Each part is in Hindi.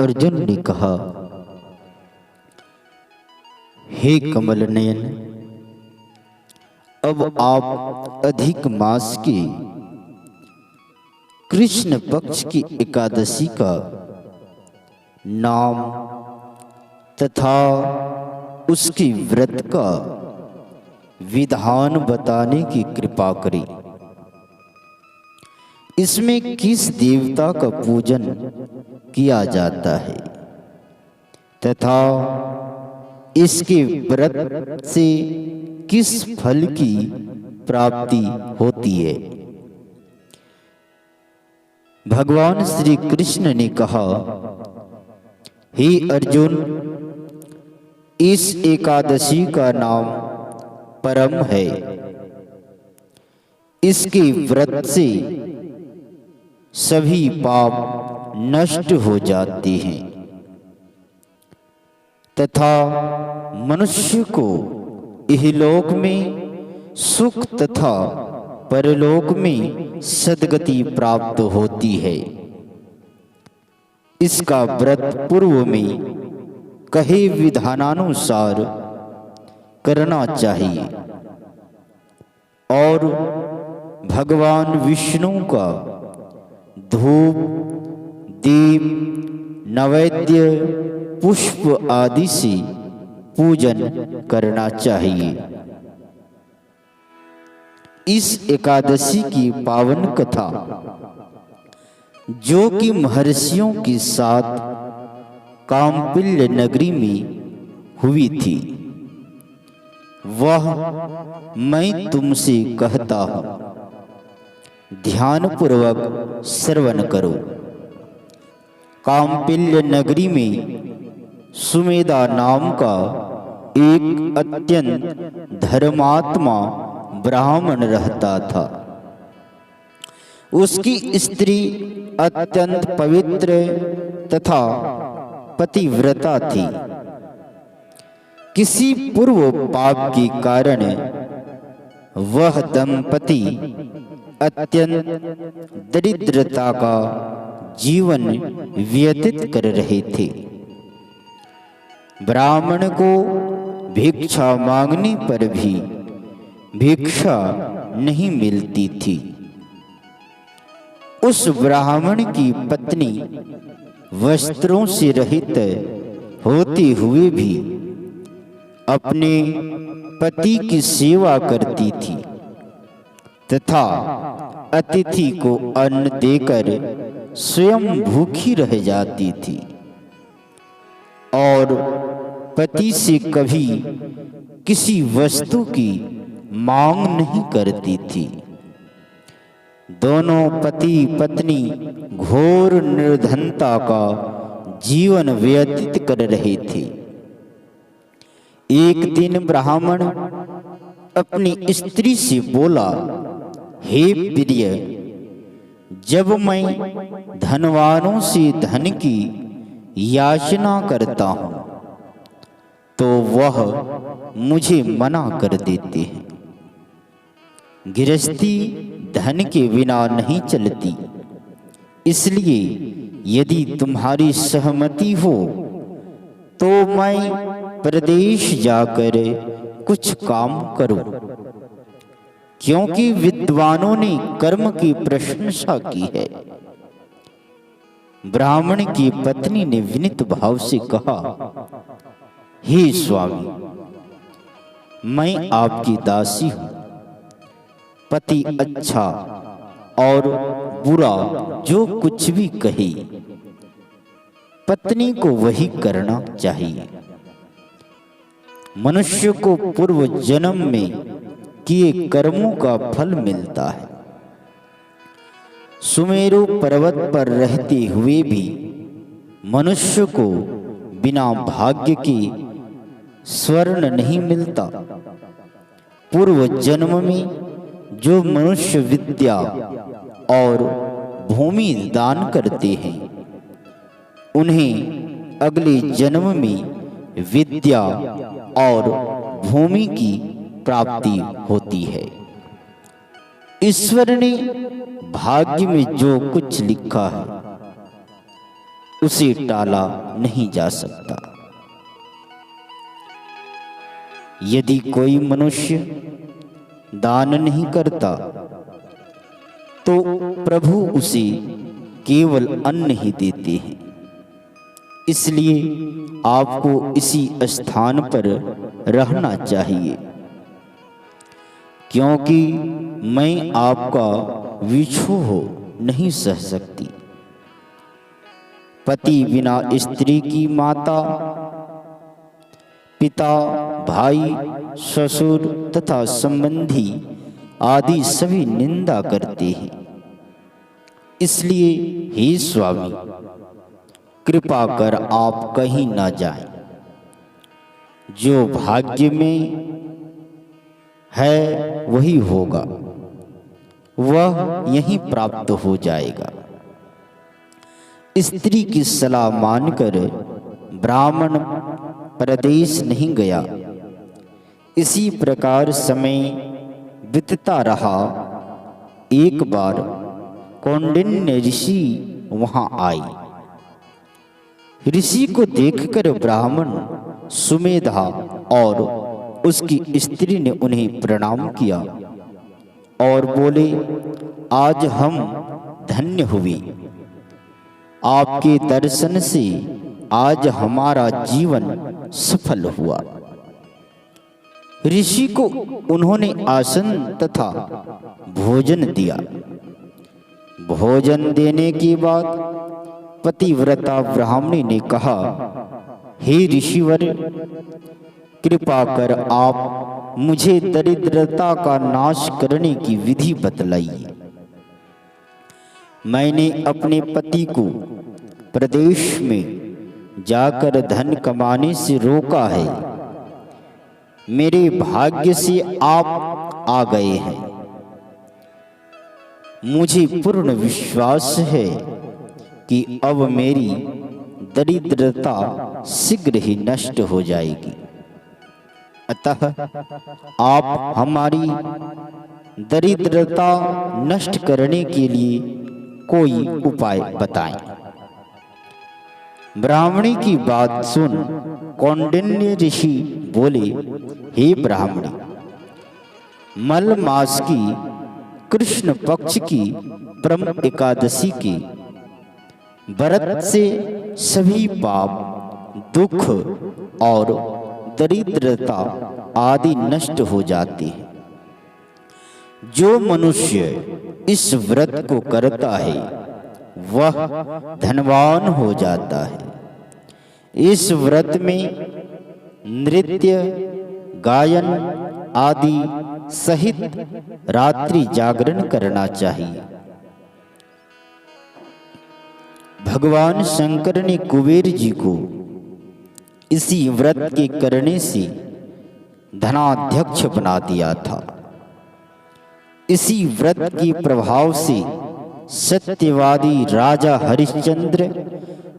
अर्जुन ने कहा, हे कमल नयन, अब आप अधिक मास के कृष्ण पक्ष की एकादशी का नाम तथा उसकी व्रत का विधान बताने की कृपा करें। इसमें किस देवता का पूजन किया जाता है तथा इसके व्रत से किस फल की प्राप्ति होती है। भगवान श्री कृष्ण ने कहा, हे अर्जुन, इस एकादशी का नाम परम है। इसके व्रत से सभी पाप नष्ट हो जाते हैं तथा मनुष्य को इहलोक में सुख तथा परलोक में सद्गति प्राप्त होती है। इसका व्रत पूर्व में कहे विधानानुसार करना चाहिए और भगवान विष्णु का धूप, दीप, नैवेद्य, पुष्प आदि से पूजन करना चाहिए। इस एकादशी की पावन कथा जो कि महर्षियों के साथ काम्पिल्य नगरी में हुई थी, वह मैं तुमसे कहता हूँ, ध्यानपूर्वक श्रवण करो। काम्पिल्य नगरी में सुमेधा नाम का एक अत्यंत धर्मात्मा ब्राह्मण रहता था। उसकी स्त्री अत्यंत पवित्र तथा पतिव्रता थी। किसी पूर्व पाप के कारण वह दंपति अत्यंत दरिद्रता का जीवन व्यतीत कर रहे थे। ब्राह्मण को भिक्षा मांगने पर भी भिक्षा नहीं मिलती थी। उस ब्राह्मण की पत्नी वस्त्रों से रहित होते हुए भी अपने पति की सेवा करती थी तथा अतिथि को अन्न देकर स्वयं भूखी रह जाती थी और पति से कभी किसी वस्तु की मांग नहीं करती थी। दोनों पति पत्नी घोर निर्धनता का जीवन व्यतीत कर रहे थे। एक दिन ब्राह्मण अपनी स्त्री से बोला, हे प्रिय, जब मैं धनवानों से धन की याचना करता हूँ तो वह मुझे मना कर देते हैं। गृहस्थी धन के बिना नहीं चलती, इसलिए यदि तुम्हारी सहमति हो तो मैं प्रदेश जाकर कुछ काम करूं, क्योंकि विद्वानों ने कर्म की प्रशंसा की है। ब्राह्मण की पत्नी ने विनीत भाव से कहा, हे स्वामी, मैं आपकी दासी हूं। पति अच्छा और बुरा जो कुछ भी कहे, पत्नी को वही करना चाहिए। मनुष्य को पूर्व जन्म में किए कर्मों का फल मिलता है। सुमेरु पर्वत पर रहते हुए भी मनुष्य को बिना भाग्य के स्वर्ण नहीं मिलता। पूर्व जन्म में जो मनुष्य विद्या और भूमि दान करते हैं, उन्हें अगले जन्म में विद्या और भूमि की प्राप्ति होती है। ईश्वर ने भाग्य में जो कुछ लिखा है उसे टाला नहीं जा सकता। यदि कोई मनुष्य दान नहीं करता तो प्रभु उसे केवल अन्न ही देते हैं। इसलिए आपको इसी स्थान पर रहना चाहिए, क्योंकि मैं आपका विछोह नहीं सह सकती। पति बिना स्त्री की माता, पिता, भाई, ससुर तथा संबंधी आदि सभी निंदा करते हैं। इसलिए हे स्वामी, कृपा कर आप कहीं ना जाएं। जो भाग्य में है वही होगा, वह यहीं प्राप्त हो जाएगा। स्त्री की सलाह मानकर ब्राह्मण परदेश नहीं गया। इसी प्रकार समय बीतता रहा। एक बार कौंडिन्य ऋषि वहां आए। ऋषि को देखकर ब्राह्मण सुमेधा और उसकी स्त्री ने उन्हें प्रणाम किया और बोले, आज हम धन्य हुए। आपके दर्शन से आज हमारा जीवन सफल हुआ। ऋषि को उन्होंने आसन तथा भोजन दिया। भोजन देने के बाद पतिव्रता ब्राह्मणी ने कहा, हे ऋषिवर, कृपा कर आप मुझे दरिद्रता का नाश करने की विधि बतलाइए। मैंने अपने पति को प्रदेश में जाकर धन कमाने से रोका है। मेरे भाग्य से आप आ गए हैं। मुझे पूर्ण विश्वास है कि अब मेरी दरिद्रता शीघ्र ही नष्ट हो जाएगी। अतः आप हमारी दरिद्रता नष्ट करने के लिए कोई उपाय बताएं। ब्राह्मणी की बात सुन कौंडिन्य ऋषि बोले, हे ब्राह्मणी, मल मास की कृष्ण पक्ष की परम एकादशी के व्रत से सभी पाप, दुख और दरिद्रता आदि नष्ट हो जाती है। जो मनुष्य इस व्रत को करता है वह धनवान हो जाता है। इस व्रत में नृत्य, गायन आदि सहित रात्रि जागरण करना चाहिए। भगवान शंकर ने कुबेर जी को इसी व्रत के करने से धनाध्यक्ष बना दिया था। इसी व्रत के प्रभाव से सत्यवादी राजा हरिश्चंद्र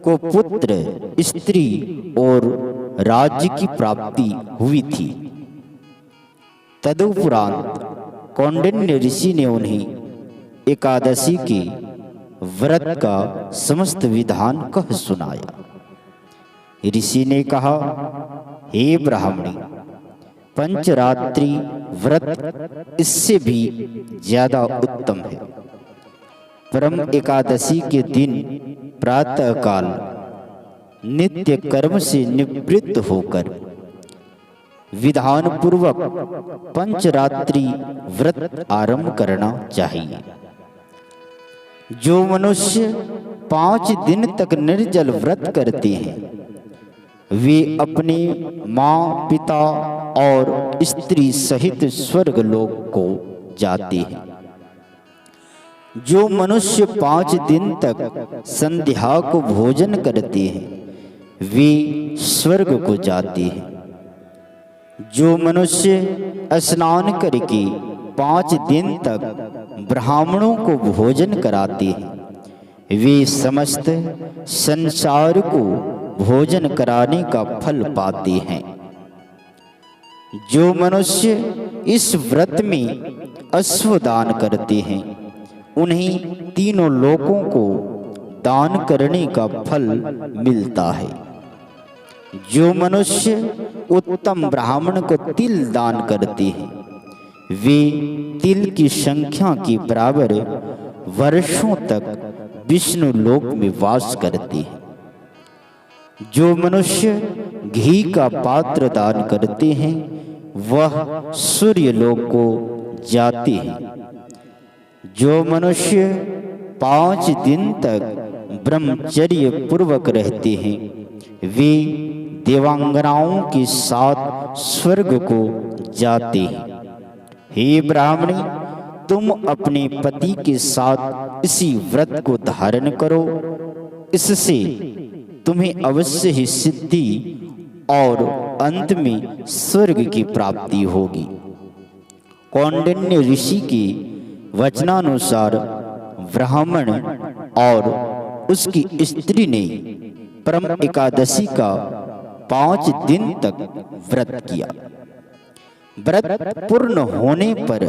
को पुत्र, स्त्री और राज्य की प्राप्ति हुई थी। तदुपरांत कौंडिन्य ऋषि ने उन्हें एकादशी के व्रत का समस्त विधान कह सुनाया। ऋषि ने कहा, हे ब्राह्मणी, पंचरात्रि व्रत इससे भी ज्यादा उत्तम है। परम एकादशी के दिन प्रातः काल नित्य कर्म से निवृत्त होकर विधान पूर्वक पंचरात्रि व्रत आरंभ करना चाहिए। जो मनुष्य 5 दिन तक निर्जल व्रत करते हैं वे अपने माँ, पिता और स्त्री सहित स्वर्ग लोक को जाते हैं। जो मनुष्य 5 दिन तक संध्या को भोजन करते हैं वे स्वर्ग को जाते हैं। जो मनुष्य स्नान करके 5 दिन तक ब्राह्मणों को भोजन कराते हैं वे समस्त संसार को भोजन कराने का फल पाते हैं। जो मनुष्य इस व्रत में अश्वदान करते हैं उन्हें तीनों लोकों को दान करने का फल मिलता है। जो मनुष्य उत्तम ब्राह्मण को तिल दान करते हैं, वे तिल की संख्या के बराबर वर्षों तक विष्णु लोक में वास करते हैं। जो मनुष्य घी का पात्र दान करते हैं, वह सूर्य लोक को जाते हैं। जो मनुष्य 5 दिन तक ब्रह्मचर्य पूर्वक रहते हैं, वे देवांगनाओं के साथ स्वर्ग को जाते हैं। हे ब्राह्मणी, तुम अपने पति के साथ इसी व्रत को धारण करो, इससे तुम्हें अवश्य ही सिद्धि और अंत में स्वर्ग की प्राप्ति होगी। कौंडिन्य ऋषि के वचनानुसार ब्राह्मण और उसकी स्त्री ने परम एकादशी का 5 दिन तक व्रत किया। व्रत पूर्ण होने पर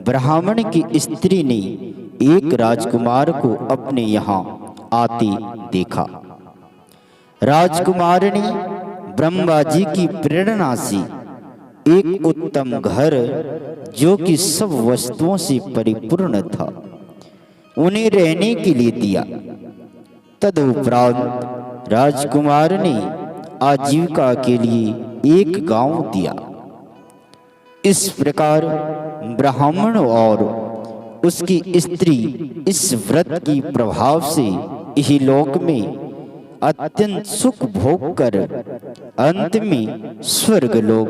ब्राह्मण की स्त्री ने एक राजकुमार को अपने यहाँ आते देखा। राजकुमार ने ब्रह्मा जी की प्रेरणा से एक उत्तम घर, जो कि सब वस्तुओं से परिपूर्ण था, उन्हें रहने के लिए दिया। तदुपरांत राजकुमार ने आजीविका के लिए एक गांव दिया। इस प्रकार ब्राह्मण और उसकी स्त्री इस व्रत की प्रभाव से इस लोक में अत्यंत सुख भोग कर अंत में स्वर्ग लोक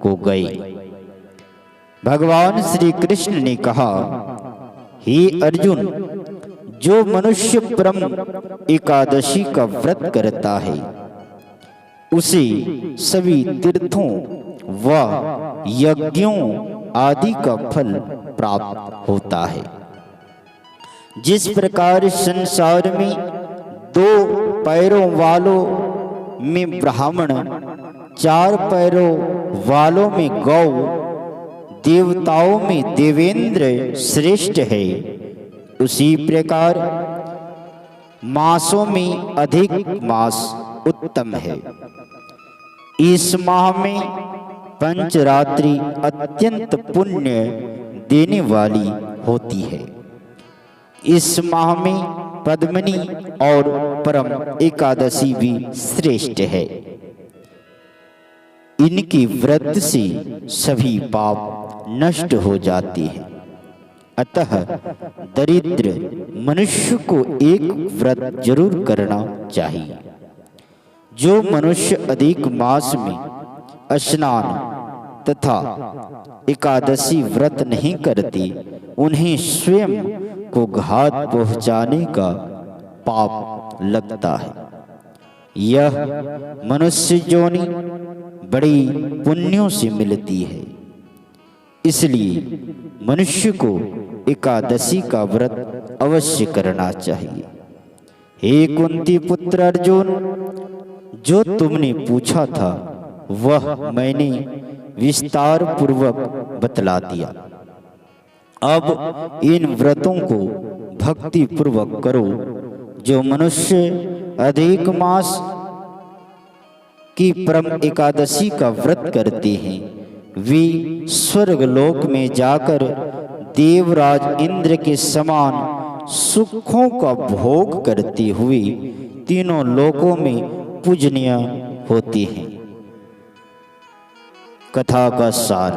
को गए। भगवान श्री कृष्ण ने कहा, हे अर्जुन, जो मनुष्य परम एकादशी का व्रत करता है, उसे सभी तीर्थों व यज्ञों आदि का फल प्राप्त होता है। जिस प्रकार संसार में 2 पैरों वालों में ब्राह्मण, 4 पैरों वालों में गौ, देवताओं में देवेंद्र श्रेष्ठ है, उसी प्रकार मासों में अधिक मास उत्तम है। इस माह में पंचरात्रि अत्यंत पुण्य देने वाली होती है। इस माह में पद्मिनी और परम एकादशी भी श्रेष्ठ है। इनके व्रत से सभी पाप नष्ट हो जाते हैं। अतः दरिद्र मनुष्य को एक व्रत जरूर करना चाहिए। जो मनुष्य अधिक मास में स्नान तथा एकादशी व्रत नहीं करते, उन्हें स्वयं को घात पहुंचाने का पाप लगता है। यह मनुष्य योनि बड़ी पुण्यों से मिलती है। इसलिए मनुष्य को एकादशी का व्रत अवश्य करना चाहिए। हे कुंती पुत्र अर्जुन, जो तुमने पूछा था वह मैंने विस्तार पूर्वक बतला दिया। अब इन व्रतों को भक्ति पूर्वक करो। जो मनुष्य अधिक मास की परम एकादशी का व्रत करते हैं, वे स्वर्ग लोक में जाकर देवराज इंद्र के समान सुखों का भोग करते हुए तीनों लोकों में पूजनीय होते हैं। कथा का सार,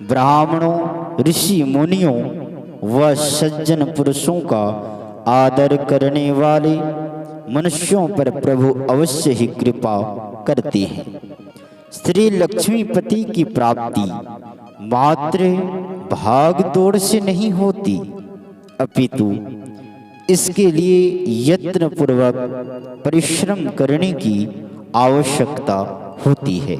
ब्राह्मणों, ऋषि मुनियों व सज्जन पुरुषों का आदर करने वाले मनुष्यों पर प्रभु अवश्य ही कृपा करते हैं। श्री लक्ष्मीपति की प्राप्ति मात्र भाग दौड़ से नहीं होती, अपितु इसके लिए यत्न पूर्वक परिश्रम करने की आवश्यकता होती है।